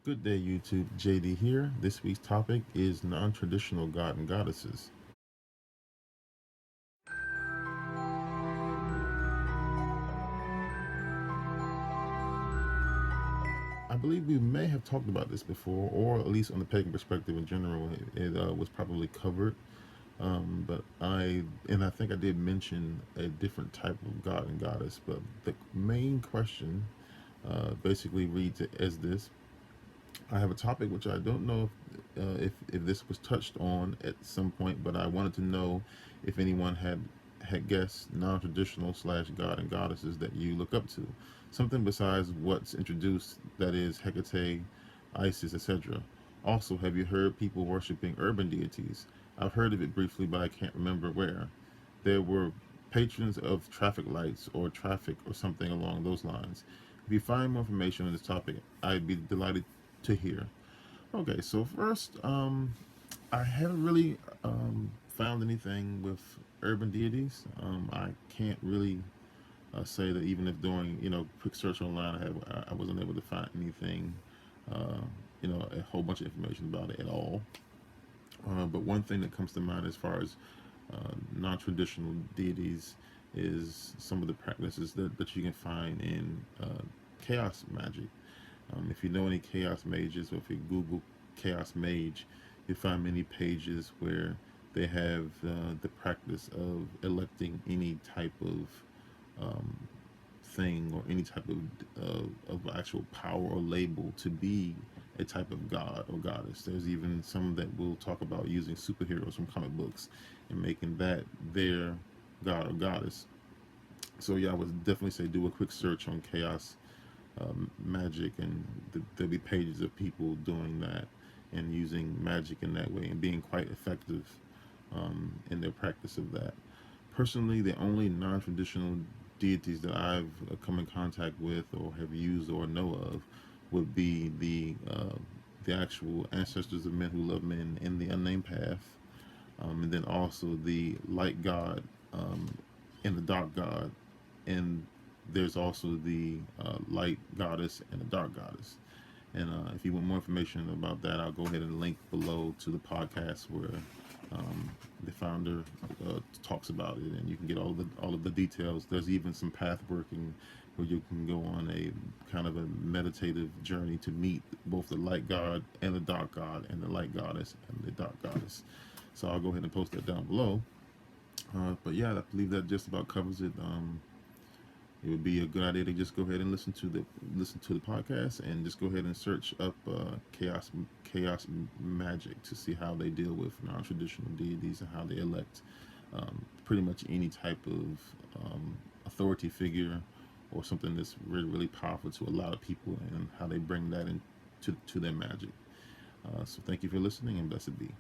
Good day, YouTube. JD here. This week's topic is non-traditional god and goddesses. I believe we may have talked about this before, or at least on the pagan perspective in general, it was probably covered. But I think I did mention a different type of god and goddess. But the main question basically reads as this: I have a topic which I don't know if this was touched on at some point, but I wanted to know if anyone had guessed non-traditional slash god and goddesses that you look up to, something besides what's introduced, that is Hecate, Isis, etc. Also, have you heard people worshiping urban deities? I've heard of it briefly, but I can't remember where. There were patrons of traffic lights or traffic or something along those lines. If you find more information on this topic, I'd be delighted to hear. Okay, so first, I haven't really found anything with urban deities. I can't really say that even if doing quick search online, I wasn't able to find anything, uh, a whole bunch of information about it at all. But one thing that comes to mind as far as non-traditional deities is some of the practices that you can find in chaos magic. If you know any chaos mages, or if you Google chaos mage, you find many pages where they have the practice of electing any type of um, thing or any type of actual power or label to be a type of god or goddess. There's even some that will talk about using superheroes from comic books and making that their god or goddess. So yeah, I would definitely say do a quick search on chaos magic, and there'll be pages of people doing that and using magic in that way and being quite effective in their practice of that. Personally, the only non-traditional deities that I've come in contact with or have used or know of would be the actual ancestors of men who love men in the unnamed path, and then also the light god and the dark god, and there's also the light goddess and the dark goddess. And if you want more information about that, I'll go ahead and link below to the podcast where the founder talks about it, and you can get all of the details. There's even some path working where you can go on a kind of a meditative journey to meet both the light god and the dark god, and the light goddess and the dark goddess. So I'll go ahead and post that down below. But yeah, I believe that just about covers it. It would be a good idea to just go ahead and listen to the podcast, and just go ahead and search up chaos magic to see how they deal with non-traditional deities and how they elect pretty much any type of authority figure or something that's really powerful to a lot of people, and how they bring that into to their magic. So thank you for listening, and blessed be.